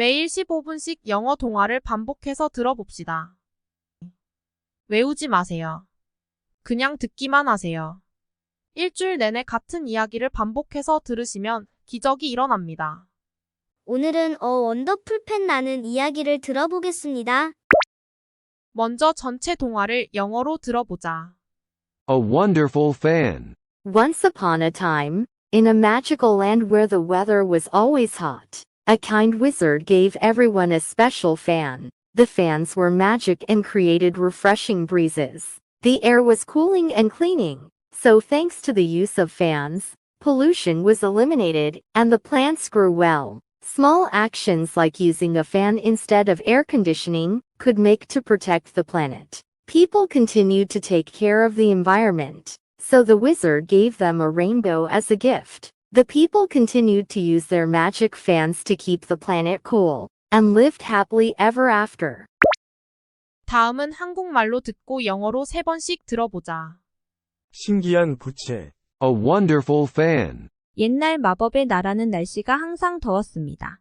매일 15분씩 영어 동화를 반복해서 들어봅시다. 외우지 마세요. 그냥 듣기만 하세요. 일주일 내내 같은 이야기를 반복해서 들으시면 기적이 일어납니다. 오늘은 원더풀 팬 나는 이야기를 들어보겠습니다. 먼저 전체 동화를 영어로 들어보자. A wonderful fan. Once upon a time, in a magical land where the weather was always hot, a kind wizard gave everyone a special fan. The fans were magic and created refreshing breezes. The air was cooling and cleaning, so thanks to the use of fans, pollution was eliminated, and the plants grew well. Small actions like using a fan instead of air conditioning could make to protect the planet. People continued to take care of the environment, so the wizard gave them a rainbow as a gift. The people continued to use their magic fans to keep the planet cool, and lived happily ever after. 다음은 한국말로 듣고 영어로 3번씩 들어보자. 신기한 부채. A wonderful fan. 옛날 마법의 나라는 날씨가 항상 더웠습니다.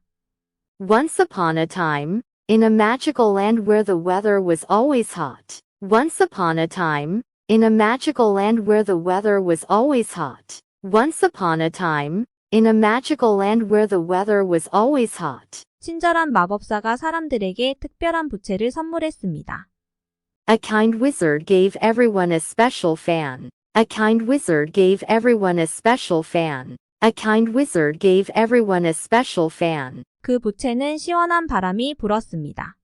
Once upon a time, in a magical land where the weather was always hot. Once upon a time, in a magical land where the weather was always hot. Once upon a time, in a magical land where the weather was always hot. 친절한 마법사가 사람들에게 특별한 부채를 선물했습니다. A kind wizard gave everyone a special fan. A kind wizard gave everyone a special fan. A kind wizard gave everyone a special fan. 그 부채는 시원한 바람이 불었습니다.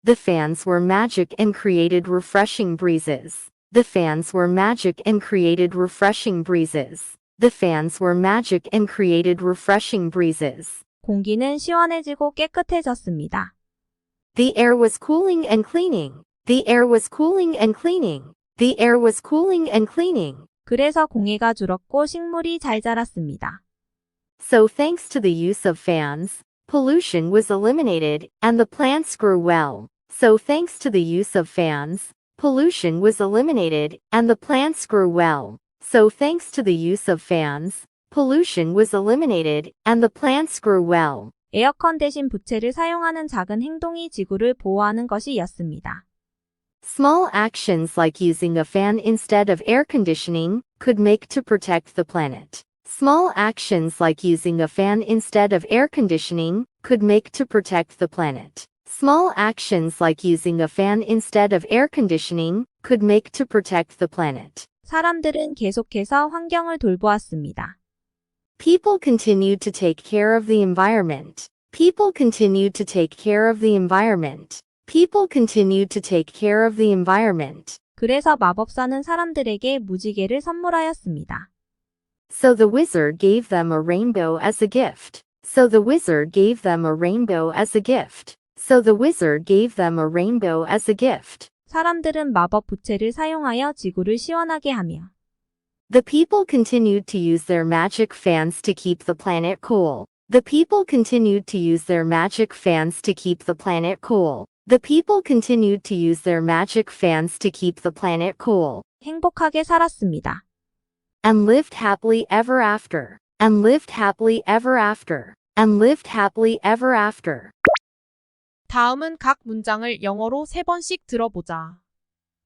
The fans were magic and created refreshing breezes. The fans were magic and created refreshing breezes. The fans were magic and created refreshing breezes. 공기는 시원해지고 깨끗해졌습니다. The air was cooling and cleaning. The air was cooling and cleaning. The air was cooling and cleaning. 그래서 공해가 줄었고 식물이 잘 자랐습니다. So thanks to the use of fans, pollution was eliminated, and the plants grew well. So thanks to the use of fans, pollution was eliminated, and the plants grew well. So thanks to the use of fans, pollution was eliminated, and the plants grew well. 에어컨 대신 부채를 사용하는 작은 행동이 지구를 보호하는 것이었습니다. Small actions like using a fan instead of air conditioning could make to protect the planet. Small actions like using a fan instead of air conditioning could make to protect the planet. Small actions like using a fan instead of air conditioning could make to protect the planet. 사람들은 계속해서 환경을 돌보았습니다. People continued to take care of the environment. People continued to take care of the environment. People continued to take care of the environment. 그래서 마법사는 사람들에게 무지개를 선물하였습니다. So the wizard gave them a rainbow as a gift. So the wizard gave them a rainbow as a gift. So the wizard gave them a rainbow as a gift. 사람들은 마법 부채를 사용하여 지구를 시원하게 하며 The people continued to use their magic fans to keep the planet cool. The people continued to use their magic fans to keep the planet cool. The people continued to use their magic fans to keep the planet cool. 행복하게 살았습니다. And lived happily ever after. And lived happily ever after. And lived happily ever after. 다음은 각 문장을 영어로 3번씩 들어보자.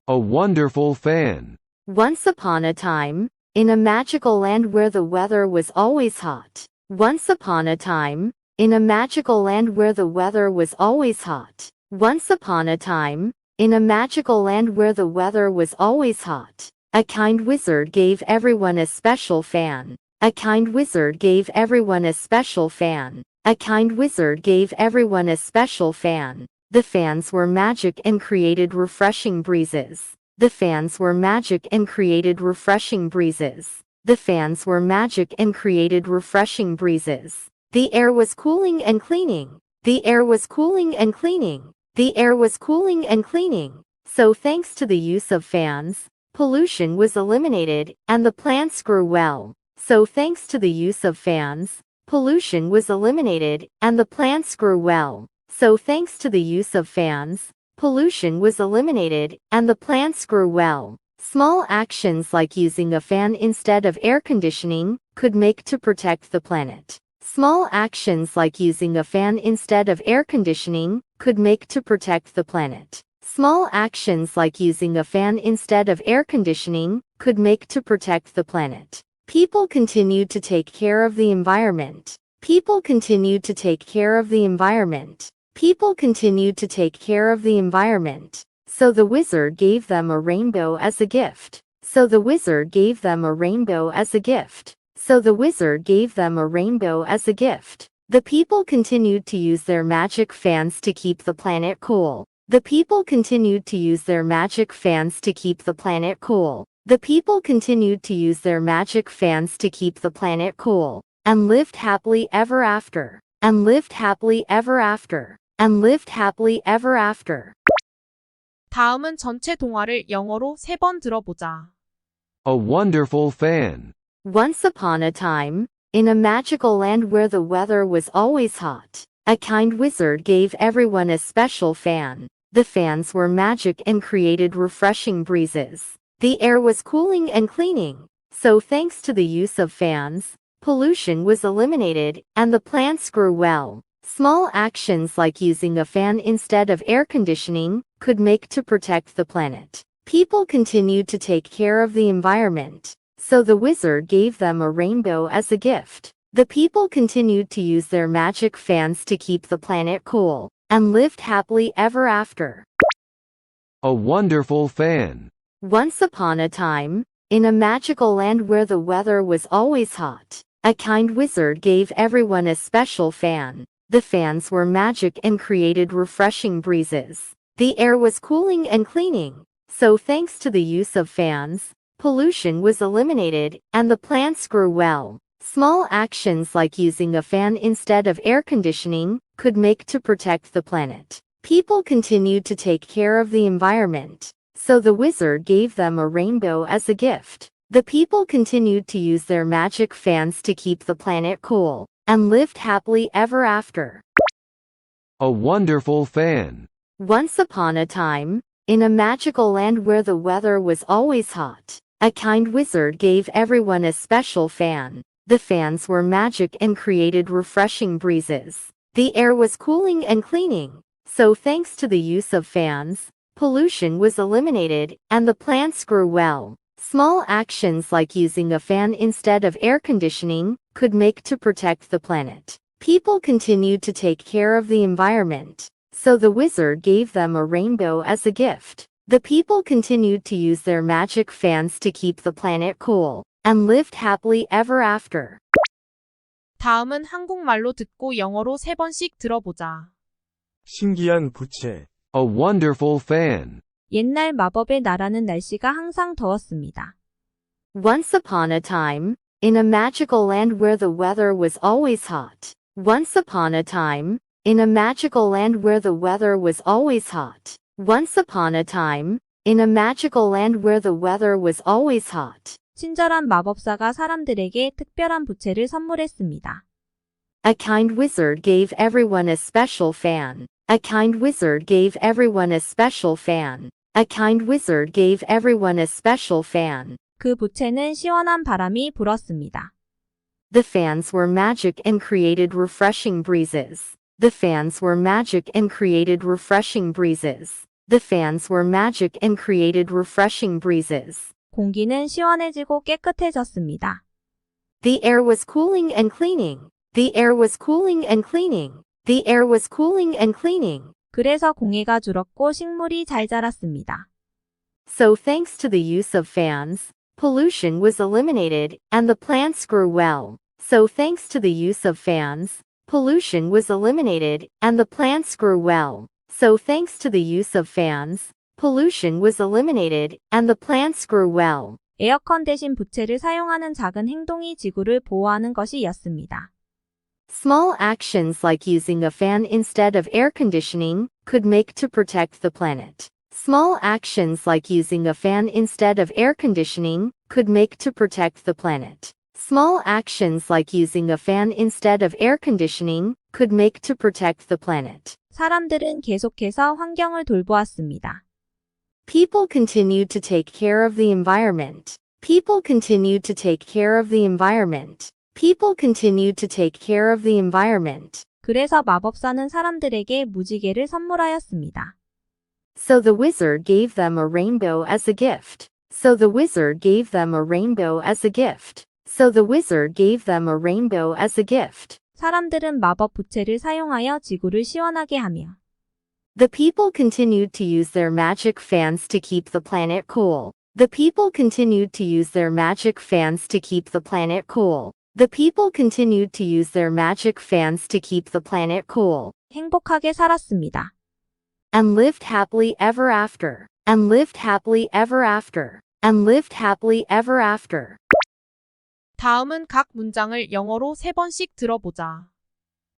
A wonderful fan. Once upon a time, in a magical land where the weather was always hot. Once upon a time, in a magical land where the weather was always hot. Once upon a time, in a magical land where the weather was always hot, a kind wizard gave everyone a special fan. A kind wizard gave everyone a special fan. A kind wizard gave everyone a special fan. The fans were magic and created refreshing breezes. The fans were magic and created refreshing breezes. The fans were magic and created refreshing breezes. The air was cooling and cleaning. The air was cooling and cleaning. The air was cooling and cleaning. So thanks to the use of fans, pollution was eliminated, and the plants grew well. So thanks to the use of fans, pollution was eliminated, and the plants grew well. So thanks to the use of fans, pollution was eliminated, and the plants grew well. Small actions like using a fan instead of air conditioning could make to protect the planet. Small actions like using a fan instead of air conditioning could make to protect the planet. Small actions like using a fan instead of air conditioning could make to protect the planet. People continued to take care of the environment. People continued to take care of the environment. People continued to take care of the environment. So the wizard gave them a rainbow as a gift. So the wizard gave them a rainbow as a gift. So the wizard gave them a rainbow as a gift. The people continued to use their magic fans to keep the planet cool. The people continued to use their magic fans to keep the planet cool. The people continued to use their magic fans to keep the planet cool. And lived happily ever after. And lived happily ever after. And lived happily ever after. 다음은 전체 동화를 영어로 3번 들어보자. A wonderful fan. Once upon a time, in a magical land where the weather was always hot, a kind wizard gave everyone a special fan. The fans were magic and created refreshing breezes. The air was cooling and cleaning. So thanks to the use of fans, pollution was eliminated, and the plants grew well. Small actions like using a fan instead of air conditioning could make to protect the planet. People continued to take care of the environment. So the wizard gave them a rainbow as a gift. The people continued to use their magic fans to keep the planet cool, and lived happily ever after. A wonderful fan. Once upon a time, in a magical land where the weather was always hot, a kind wizard gave everyone a special fan. The fans were magic and created refreshing breezes. The air was cooling and cleaning. So thanks to the use of fans, pollution was eliminated, and the plants grew well. Small actions like using a fan instead of air conditioning could make to protect the planet. People continued to take care of the environment. So the wizard gave them a rainbow as a gift. The people continued to use their magic fans to keep the planet cool, and lived happily ever after. A wonderful fan. Once upon a time, in a magical land where the weather was always hot, a kind wizard gave everyone a special fan. The fans were magic and created refreshing breezes. The air was cooling and cleaning. So thanks to the use of fans, pollution was eliminated, and the plants grew well. Small actions like using a fan instead of air conditioning could make to protect the planet. People continued to take care of the environment. So the wizard gave them a rainbow as a gift. The people continued to use their magic fans to keep the planet cool, and lived happily ever after. 다음은 한국말로 듣고 영어로 3번씩 들어보자. 신기한 부채. A wonderful fan. 옛날 마법의 나라는 날씨가 항상 더웠습니다. Once upon a time, in a magical land where the weather was always hot. Once upon a time, in a magical land where the weather was always hot. Once upon a time, in a magical land where the weather was always hot. 친절한 마법사가 사람들에게 특별한 부채를 선물했습니다. A kind wizard gave everyone a special fan. A kind wizard gave everyone a special fan. A kind wizard gave everyone a special fan. 그 부채는 시원한 바람이 불었습니다. The fans were magic and created refreshing breezes. The fans were magic and created refreshing breezes. The fans were magic and created refreshing breezes. 공기는 시원해지고 깨끗해졌습니다. The air was cooling and cleaning. The air was cooling and cleaning. The air was cooling and cleaning. 그래서 공해가 줄었고 식물이 잘 자랐습니다. So thanks to the use of fans, pollution was eliminated, and the plants grew well. So thanks to the use of fans, pollution was eliminated, and the plants grew well. So thanks to the use of fans, pollution was eliminated, and the plants grew well. 에어컨 대신 부채를 사용하는 작은 행동이 지구를 보호하는 것이었습니다. Small actions like using a fan instead of air conditioning could make to protect the planet. Small actions like using a fan instead of air conditioning could make to protect the planet. Small actions like using a fan instead of air conditioning could make to protect the planet. 사람들은 계속해서 환경을 돌보았습니다. People continued to take care of the environment. People continued to take care of the environment. People continued to take care of the environment. 그래서 마법사는 사람들에게 무지개를 선물하였습니다. So the wizard gave them a rainbow as a gift. So the wizard gave them a rainbow as a gift. So the wizard gave them a rainbow as a gift. 사람들은 마법 부채를 사용하여 지구를 시원하게 하며 The people continued to use their magic fans to keep the planet cool. The people continued to use their magic fans to keep the planet cool. The people continued to use their magic fans to keep the planet cool. 행복하게 살았습니다. And lived happily ever after. And lived happily ever after. And lived happily ever after. 다음은 각 문장을 영어로 3번씩 들어보자.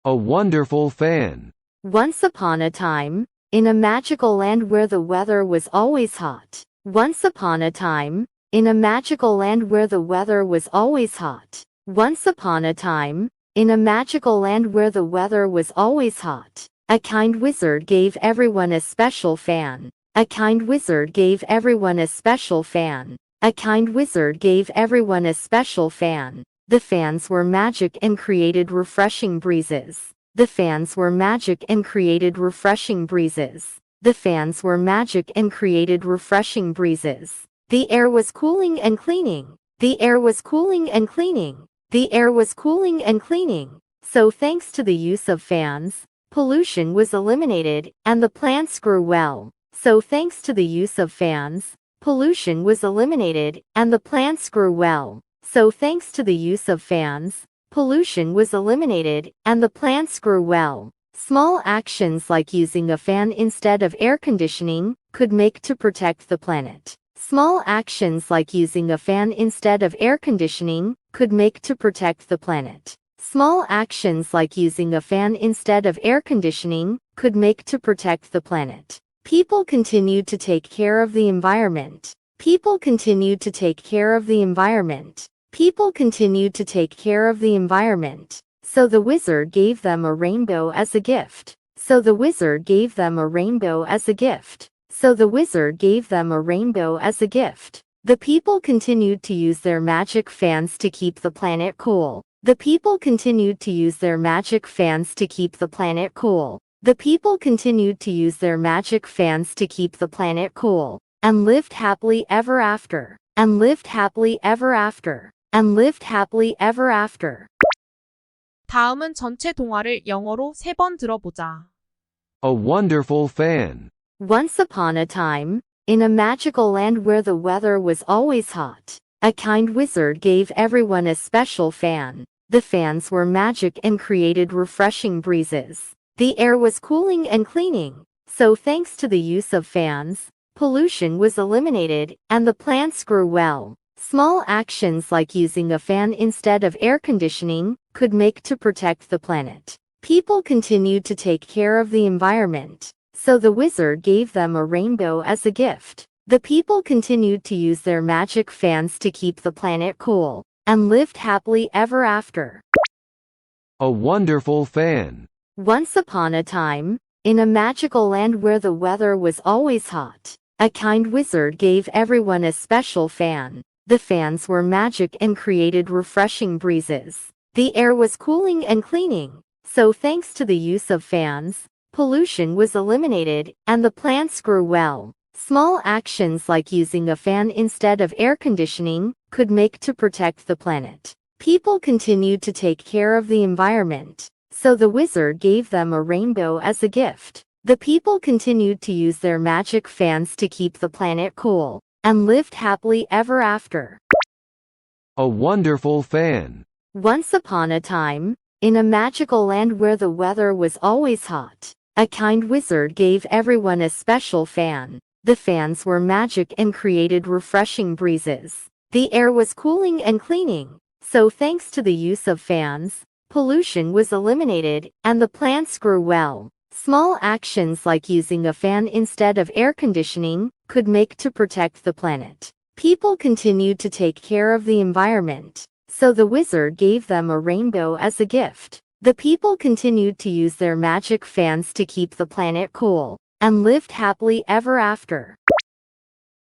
A wonderful fan. Once upon a time, in a magical land where the weather was always hot. Once upon a time, in a magical land where the weather was always hot. Once upon a time, in a magical land where the weather was always hot. A kind wizard gave everyone a special fan. A kind wizard gave everyone a special fan. A kind wizard gave everyone a special fan. The fans were magic and created refreshing breezes. The fans were magic and created refreshing breezes. The fans were magic and created refreshing breezes. The air was cooling and cleaning. The air was cooling and cleaning. The air was cooling and cleaning. So thanks to the use of fans, pollution was eliminated, and the plants grew well. So thanks to the use of fans, pollution was eliminated, and the plants grew well. So thanks to the use of fans, pollution was eliminated, and the plants grew well. Small actions like using a fan instead of air conditioning could make to protect the planet. Small actions like using a fan instead of air conditioning could make to protect the planet. Small actions like using a fan instead of air conditioning could make to protect the planet. People continued to take care of the environment. People continued to take care of the environment. People continued to take care of the environment. So the wizard gave them a rainbow as a gift. So the wizard gave them a rainbow as a gift. So the wizard gave them a rainbow as a gift. The people continued to use their magic fans to keep the planet cool. The people continued to use their magic fans to keep the planet cool. The people continued to use their magic fans to keep the planet cool. And lived happily ever after. And lived happily ever after. And lived happily ever after. 다음은 전체 동화를 영어로 3번 들어보자. A wonderful fan. Once upon a time, in a magical land where the weather was always hot, a kind wizard gave everyone a special fan. The fans were magic and created refreshing breezes. The air was cooling and cleaning. So thanks to the use of fans, pollution was eliminated, and the plants grew well. Small actions like using a fan instead of air conditioning could make to protect the planet. People continued to take care of the environment. So the wizard gave them a rainbow as a gift. The people continued to use their magic fans to keep the planet cool. And lived happily ever after. A wonderful fan. Once upon a time, in a magical land where the weather was always hot, a kind wizard gave everyone a special fan. The fans were magic and created refreshing breezes. The air was cooling and cleaning. So thanks to the use of fans, pollution was eliminated, and the plants grew well. Small actions like using a fan instead of air conditioning could make to protect the planet. People continued to take care of the environment. So the wizard gave them a rainbow as a gift. The people continued to use their magic fans to keep the planet cool. And lived happily ever after. A wonderful fan. Once upon a time, in a magical land where the weather was always hot, a kind wizard gave everyone a special fan. The fans were magic and created refreshing breezes. The air was cooling and cleaning. So thanks to the use of fans, pollution was eliminated, and the plants grew well. Small actions like using a fan instead of air conditioning could make to protect the planet. People continued to take care of the environment. So the wizard gave them a rainbow as a gift. The people continued to use their magic fans to keep the planet cool. And lived happily ever after.